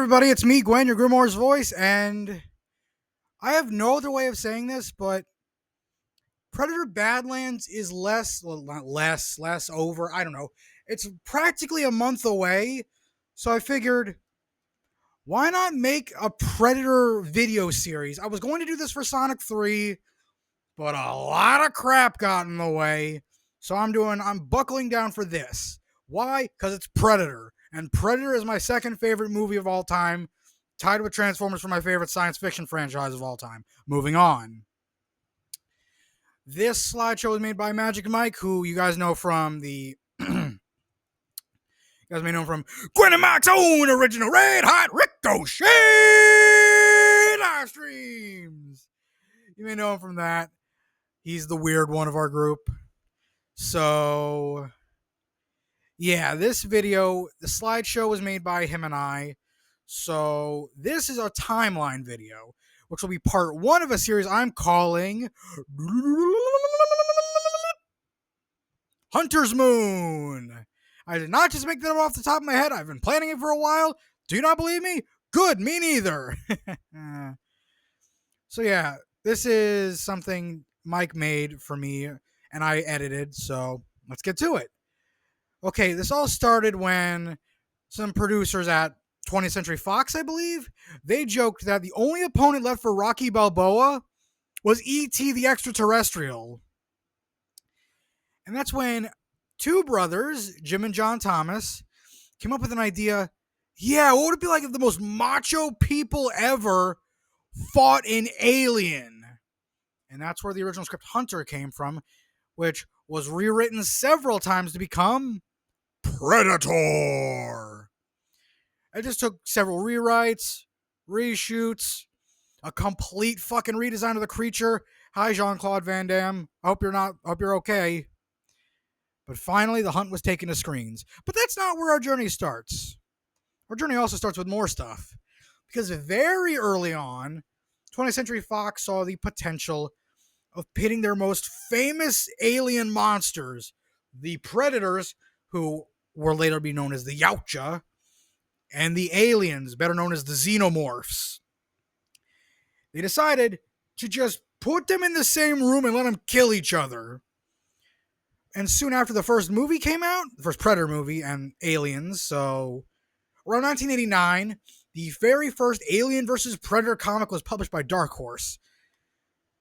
everybody, it's me, Gwen, your Grimoire's voice, and I have no other way of saying this, but Predator Badlands is not less over, I don't know. It's practically a month away, so I figured, why not make a Predator video series? I was going to do this for Sonic 3, but a lot of crap got in the way, so I'm buckling down for this. Why? Because it's Predator. And Predator is my second favorite movie of all time, tied with Transformers for my favorite science fiction franchise of all time. Moving on. This slideshow is made by Magic Mike, who you guys know from the... you guys may know him from Gwen and Mike's own original Red Hot Ricochet live streams. You may know him from that. He's the weird one of our group. So... yeah, this video, the slideshow was made by him and I. So this is a timeline video, which will be part one of a series I'm calling Hunter's Moon. I did not just make that up off the top of my head. I've been planning it for a while. Do you not believe me? Good, me neither. So yeah, this is something Mike made for me and I edited. So let's get to it. Okay, this all started when some producers at 20th Century Fox, I believe, they joked that the only opponent left for Rocky Balboa was E.T. the Extraterrestrial. And that's when two brothers, Jim and John Thomas, came up with an idea. Yeah, what would it be like if the most macho people ever fought an alien? And that's where the original script Hunter came from, which was rewritten several times to become Predator. It just took several rewrites, reshoots, a complete fucking redesign of the creature. Hi, Jean-Claude Van Damme. I hope you're okay. But finally, the hunt was taken to screens. But that's not where our journey starts. Our journey also starts with more stuff. Because very early on, 20th Century Fox saw the potential of pitting their most famous alien monsters, the Predators, who will later be known as the Yautja, and the aliens, better known as the Xenomorphs. They decided to just put them in the same room and let them kill each other. And soon after the first movie came out, the first Predator movie and Aliens, so around 1989, the very first Alien vs. Predator comic was published by Dark Horse.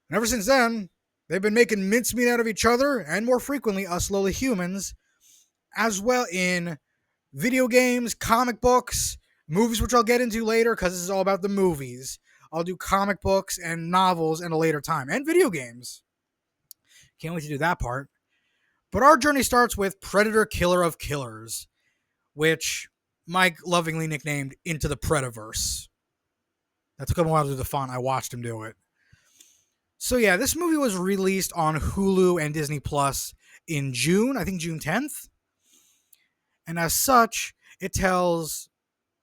And ever since then, they've been making mincemeat out of each other, and more frequently, us lowly humans, as well in video games, comic books, movies, which I'll get into later, because this is all about the movies. I'll do comic books and novels in a later time, and video games. Can't wait to do that part. But our journey starts with Predator Killer of Killers, which Mike lovingly nicknamed Into the Predaverse. That took him a while to do the font. I watched him do it. So yeah, this movie was released on Hulu and Disney Plus in June, I think June 10th. And as such, it tells,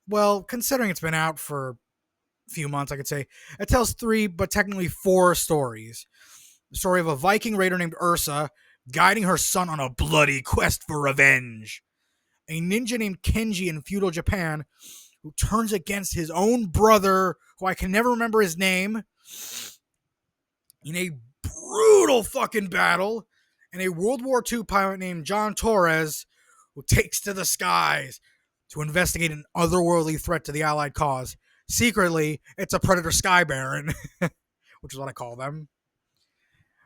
well, considering it's been out for a few months, I could say, it tells 3, but technically 4 stories. The story of a Viking raider named Ursa guiding her son on a bloody quest for revenge. A ninja named Kenji in feudal Japan who turns against his own brother, who I can never remember his name, in a brutal fucking battle, and a World War II pilot named John Torres who takes to the skies to investigate an otherworldly threat to the Allied cause. Secretly, it's a Predator Sky Baron, which is what I call them.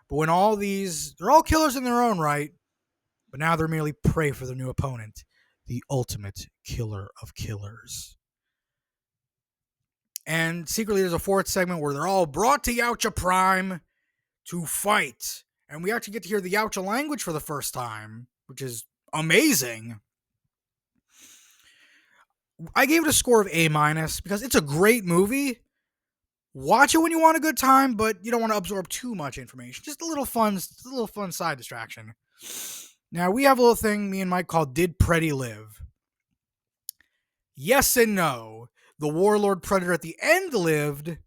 But when all these, they're all killers in their own right, but now they're merely prey for their new opponent, the ultimate killer of killers. And secretly, there's a 4th segment where they're all brought to Yautja Prime to fight. And we actually get to hear the Yautja language for the first time, which is amazing. I gave it a score of A- because it's a great movie. Watch it when you want a good time, but you don't want to absorb too much information. Just a little fun side distraction. Now, we have a little thing me and Mike called Did Preddy Live? Yes and no. The Warlord Predator at the end lived,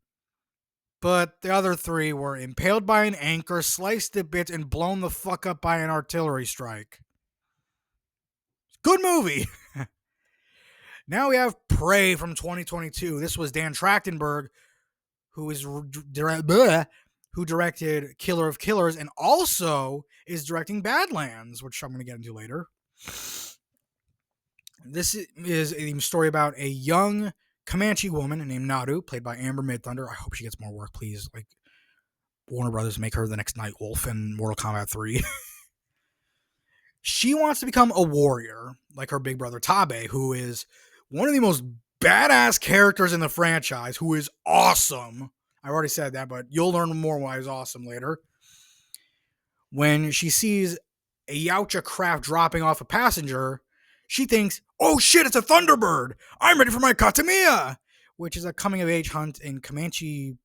but the other 3 were impaled by an anchor, sliced to bits, and blown the fuck up by an artillery strike. Good movie. Now we have Prey from 2022. This was Dan Trachtenberg, who directed Killer of Killers and also is directing Badlands, which I'm going to get into later. This is a story about a young Comanche woman named Naru, played by Amber Midthunder. I hope she gets more work, please. Like, Warner Brothers, make her the next Night Wolf in Mortal Kombat 3. She wants to become a warrior, like her big brother Tabe, who is one of the most badass characters in the franchise, who is awesome. I already said that, but you'll learn more why he's awesome later. When she sees a Yautja craft dropping off a passenger, she thinks, oh shit, it's a Thunderbird. I'm ready for my Katamiya, which is a coming-of-age hunt in Comanche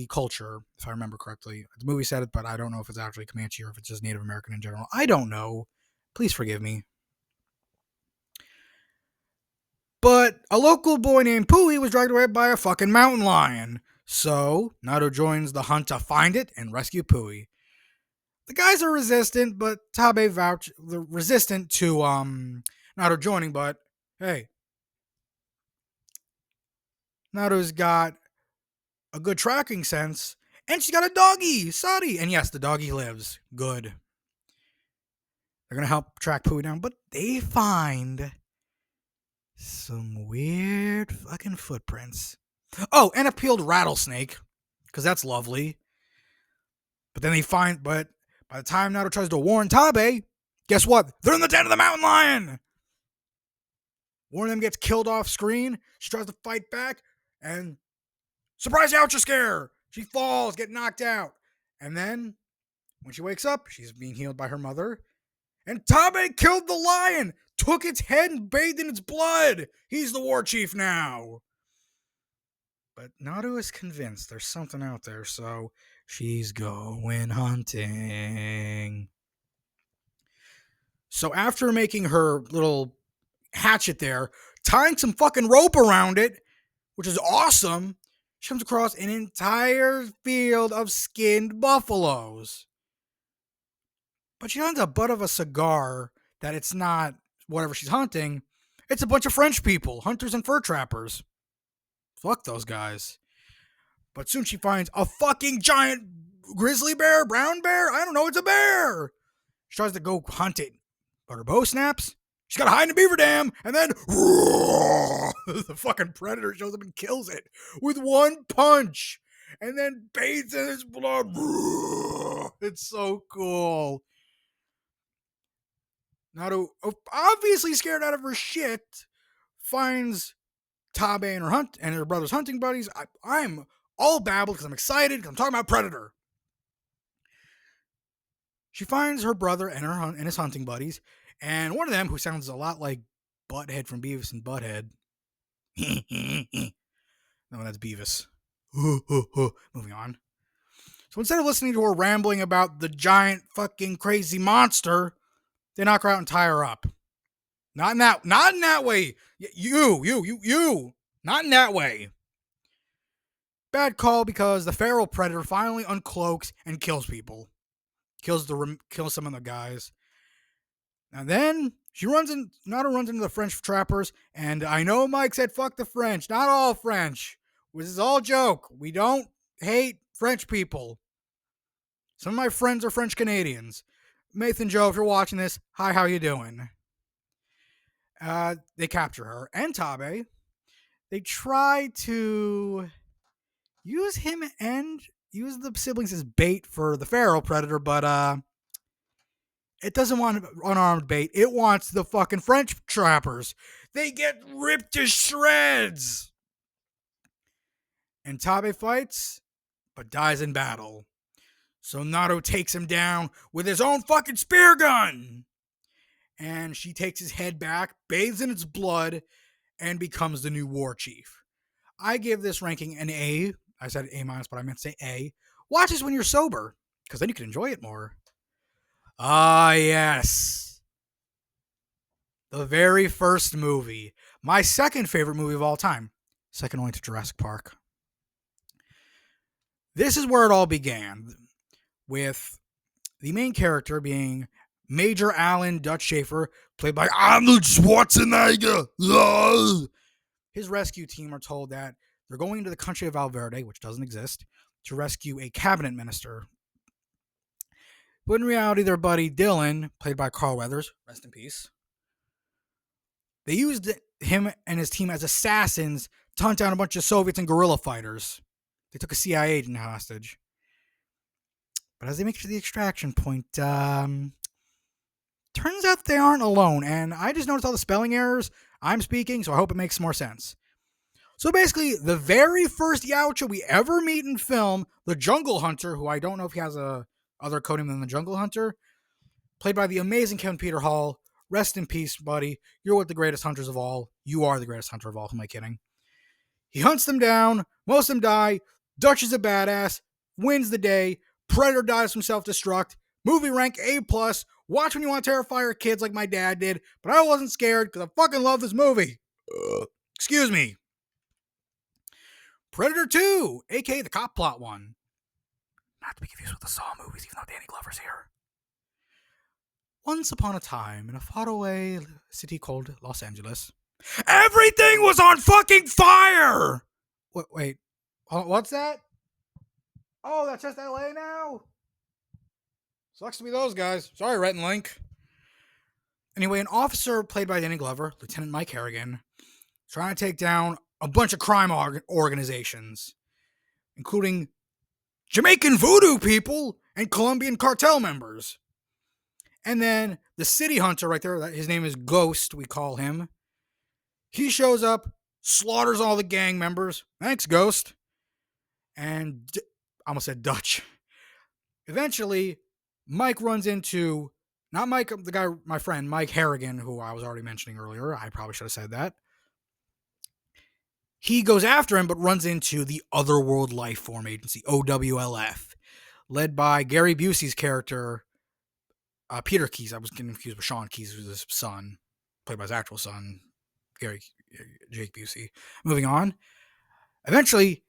culture, if I remember correctly. The movie said it, but I don't know if it's actually Comanche or if it's just Native American in general. I don't know. Please forgive me. But a local boy named Pui was dragged away by a fucking mountain lion. So, Nato joins the hunt to find it and rescue Pui. The guys are resistant, but Tabe resistant to Nato joining, but hey. Nato's got a good tracking sense, and she's got a doggy, Sadi. And yes, the doggy lives. Good. They're going to help track Pui down, but they find some weird fucking footprints. Oh, and a peeled rattlesnake, because that's lovely. But then but by the time Nato tries to warn Tabe, guess what? They're in the den of the mountain lion! One of them gets killed off screen. She tries to fight back, and surprise Yautja scare! She falls, get knocked out. And then, when she wakes up, she's being healed by her mother. And Tabe killed the lion, took its head and bathed in its blood. He's the war chief now. But Naru is convinced there's something out there, so she's going hunting. So after making her little hatchet there, tying some fucking rope around it, which is awesome, she comes across an entire field of skinned buffaloes. But she finds a butt of a cigar that it's not whatever she's hunting. It's a bunch of French people, hunters and fur trappers. Fuck those guys. But soon she finds a fucking giant grizzly bear, brown bear. I don't know, it's a bear. She tries to go hunt it, but her bow snaps. She's got to hide in a beaver dam, and then the fucking predator shows up and kills it with one punch, and then bathes in its blood. It's so cool. Naru, obviously scared out of her shit, finds Tabe and her brother's hunting buddies. I'm all babbled because I'm excited because I'm talking about Predator. She finds her brother and his hunting buddies, and one of them, who sounds a lot like Butthead from Beavis and Butthead. No, that's Beavis. Moving on. So instead of listening to her rambling about the giant fucking crazy monster, they knock her out and tie her up. Not in that way. You. Not in that way. Bad call, because the feral predator finally uncloaks and kills people. Kills some of the guys. And then Nada runs into the French trappers, and I know Mike said fuck the French. Not all French. This is all joke. We don't hate French people. Some of my friends are French Canadians. Nathan Joe, if you're watching this, hi, how you doing? They capture her and Tabe. They try to use him and use the siblings as bait for the feral predator, but it doesn't want unarmed bait. It wants the fucking French trappers. They get ripped to shreds. And Tabe fights, but dies in battle. So Nato takes him down with his own fucking spear gun. And she takes his head back, bathes in its blood, and becomes the new war chief. I give this ranking an A. I said A-, but I meant to say A. Watch this when you're sober, because then you can enjoy it more. Ah, yes. The very first movie. My second favorite movie of all time. Second only to Jurassic Park. This is where it all began, with the main character being Major Alan Dutch Schaefer, played by Arnold Schwarzenegger. His rescue team are told that they're going into the country of Valverde, which doesn't exist, to rescue a cabinet minister. But in reality, their buddy Dylan, played by Carl Weathers, rest in peace, they used him and his team as assassins to hunt down a bunch of Soviets and guerrilla fighters. They took a CIA agent hostage. But as they make it to the extraction point, turns out they aren't alone. And I just noticed all the spelling errors. I'm speaking, so I hope it makes more sense. So basically, the very first Yautja we ever meet in film, the Jungle Hunter, who I don't know if he has a other codename than the Jungle Hunter, played by the amazing Kevin Peter Hall. Rest in peace, buddy. You're one of the greatest hunters of all. You are the greatest hunter of all. Who am I kidding? He hunts them down. Most of them die. Dutch is a badass. Wins the day. Predator dies from self-destruct. Movie rank A+. Watch when you want to terrify your kids like my dad did. But I wasn't scared because I fucking love this movie. Excuse me. Predator 2, a.k.a. the cop plot one. Not to be confused with the Saw movies, even though Danny Glover's here. Once upon a time, in a faraway city called Los Angeles, everything was on fucking fire! Wait. What's that? Oh, that's just LA now? Sucks to be those guys. Sorry, Rhett and Link. Anyway, an officer played by Danny Glover, Lieutenant Mike Harrigan, trying to take down a bunch of crime organizations, including Jamaican voodoo people and Colombian cartel members. And then the city hunter right there, his name is Ghost, we call him. He shows up, slaughters all the gang members. Thanks, Ghost. And I almost said Dutch. Eventually, Mike runs into, not Mike, the guy, my friend, Mike Harrigan, who I was already mentioning earlier. I probably should have said that. He goes after him, but runs into the Otherworld Life Form Agency, OWLF, led by Gary Busey's character, Peter Keyes. I was getting confused with Sean Keyes, who's his son, played by his actual son, Jake Busey. Moving on. Eventually,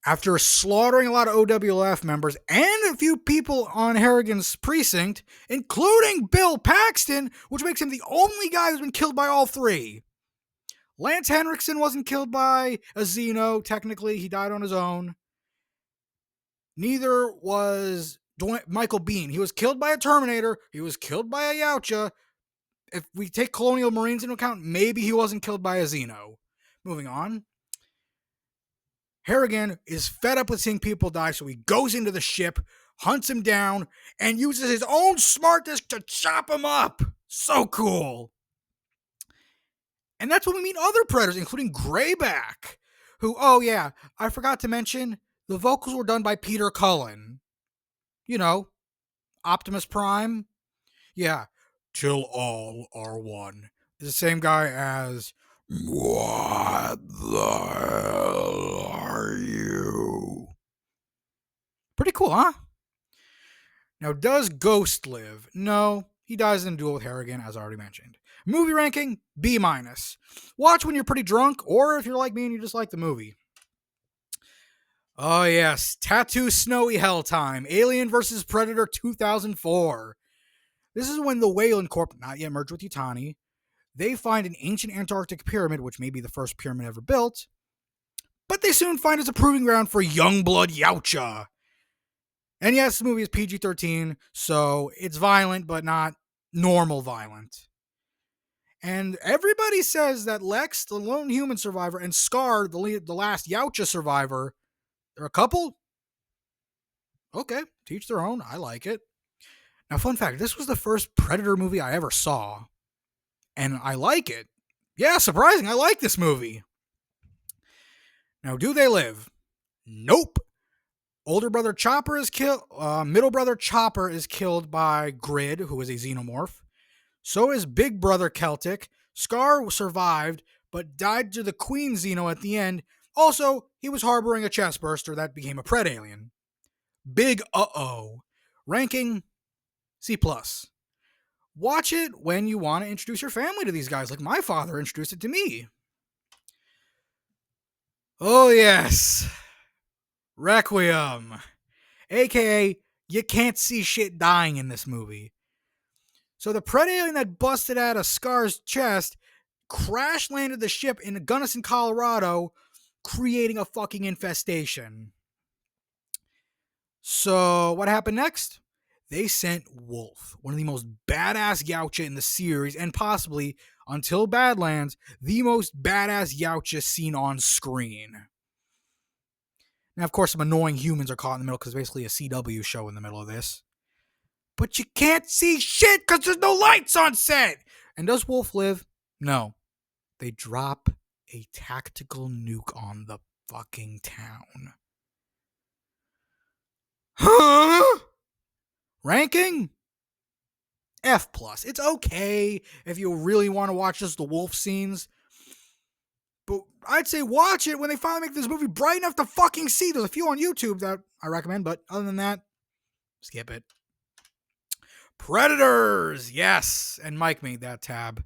after slaughtering a lot of OWLF members and a few people on Harrigan's precinct, including Bill Paxton, which makes him the only guy who's been killed by all three. Lance Henriksen wasn't killed by a Xeno, technically. He died on his own. Neither was Michael Biehn. He was killed by a Terminator. He was killed by a Yautja. If we take Colonial Marines into account, maybe he wasn't killed by a Xeno. Moving on. Harrigan is fed up with seeing people die, so he goes into the ship, hunts him down, and uses his own smart disk to chop him up. So cool. And that's when we meet other Predators, including Greyback, who, oh yeah, I forgot to mention, the vocals were done by Peter Cullen. You know, Optimus Prime. Yeah, till all are one. It's the same guy as, what the hell are you? Pretty cool, huh? Now, does Ghost live? No, he dies in a duel with Harrigan, as I already mentioned. Movie ranking, B-. Watch when you're pretty drunk, or if you're like me and you just like the movie. Oh yes, Tattoo Snowy Hell time. Alien vs. Predator 2004. This is when the Weyland Corp, not yet merged with Yutani, they find an ancient Antarctic pyramid, which may be the first pyramid ever built, but they soon find it's a proving ground for Youngblood Yautja. And yes, this movie is PG-13, so it's violent, but not normal violent. And everybody says that Lex, the lone human survivor, and Scar, the last Yautja survivor, they're a couple? Okay, teach their own. I like it. Now, fun fact, this was the first Predator movie I ever saw. And I like it. Yeah, surprising. I like this movie. Now, do they live? Nope. Older brother Chopper is killed. Middle brother Chopper is killed by Grid, who is a xenomorph. So is big brother Celtic. Scar survived, but died to the Queen Xeno at the end. Also, he was harboring a chestburster that became a Pred alien. Big uh-oh. Ranking C+. Watch it when you want to introduce your family to these guys, like my father introduced it to me. Oh yes. Requiem. AKA, you can't see shit dying in this movie. So the Pred alien that busted out of Scar's chest crash landed the ship in Gunnison, Colorado, creating a fucking infestation. So what happened next? They sent Wolf, one of the most badass Yautja in the series, and possibly, until Badlands, the most badass Yautja seen on screen. Now, of course, some annoying humans are caught in the middle because basically a CW show in the middle of this. But you can't see shit because there's no lights on set! And does Wolf live? No. They drop a tactical nuke on the fucking town. Huh? Ranking? F+. It's okay if you really want to watch just the wolf scenes. But I'd say watch it when they finally make this movie bright enough to fucking see. There's a few on YouTube that I recommend, but other than that, skip it. Predators! Yes! And Mike made that tab.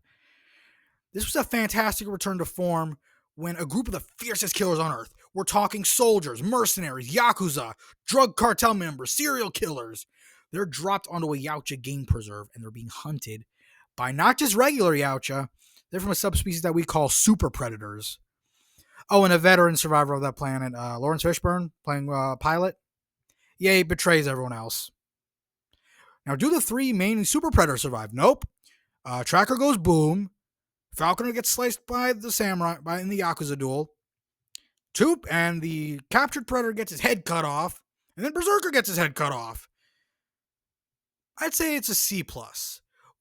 This was a fantastic return to form when a group of the fiercest killers on Earth, we're talking soldiers, mercenaries, yakuza, drug cartel members, serial killers, they're dropped onto a Yautja game preserve and they're being hunted by not just regular Yautja, they're from a subspecies that we call super predators. Oh, and a veteran survivor of that planet, Lawrence Fishburne, playing pilot. Yeah, he betrays everyone else. Now, do the three main super predators survive? Nope. Tracker goes boom. Falconer gets sliced by the samurai in the Yakuza duel. And the captured predator gets his head cut off. And then Berserker gets his head cut off. I'd say it's a C+.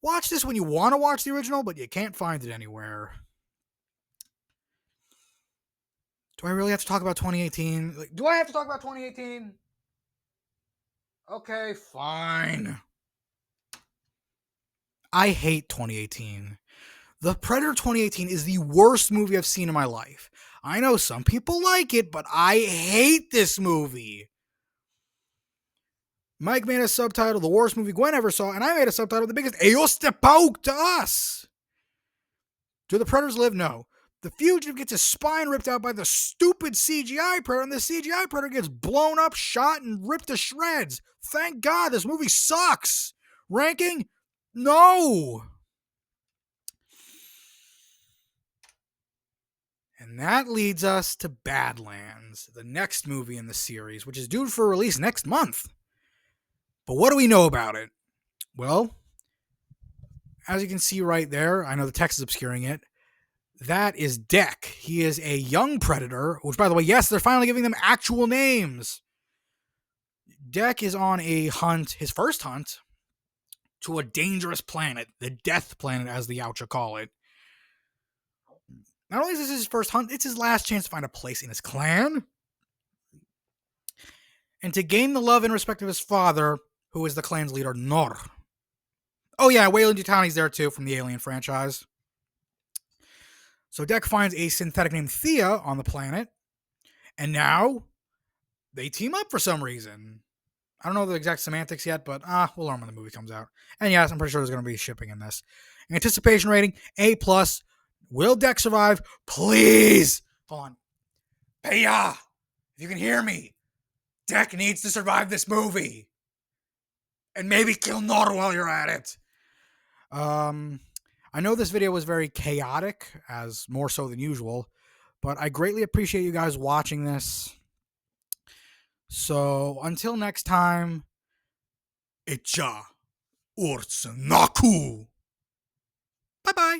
Watch this when you want to watch the original, but you can't find it anywhere. Do I really have to talk about 2018? Do I have to talk about 2018? Okay, fine. I hate 2018. The Predator 2018 is the worst movie I've seen in my life. I know some people like it, but I hate this movie. Mike made a subtitle, the worst movie Gwen ever saw, and I made a subtitle, the biggest Eostepauk to us. Do the Predators live? No. The fugitive gets his spine ripped out by the stupid CGI Predator, and the CGI Predator gets blown up, shot, and ripped to shreds. Thank God, this movie sucks. Ranking? No. And that leads us to Badlands, the next movie in the series, which is due for release next month. But what do we know about it? Well, as you can see right there, I know the text is obscuring it. That is Deck. He is a young predator, which, by the way, yes, they're finally giving them actual names. Deck is on a hunt, his first hunt, to a dangerous planet, the Death Planet, as the Yautja call it. Not only is this his first hunt, it's his last chance to find a place in his clan. And to gain the love and respect of his father, who is the clan's leader, Nor. Oh yeah, Weyland Yutani's there too, from the Alien franchise. So Deck finds a synthetic named Thea on the planet, and now they team up for some reason. I don't know the exact semantics yet, but we'll learn when the movie comes out. And yes, I'm pretty sure there's going to be shipping in this. Anticipation rating, A+. Will Deck survive? Please! Hold on. Hey-ya! If you can hear me, Deck needs to survive this movie. And maybe kill Nor while you're at it. I know this video was very chaotic, as more so than usual, but I greatly appreciate you guys watching this. So, until next time, Echa Urts Naku. Bye-bye.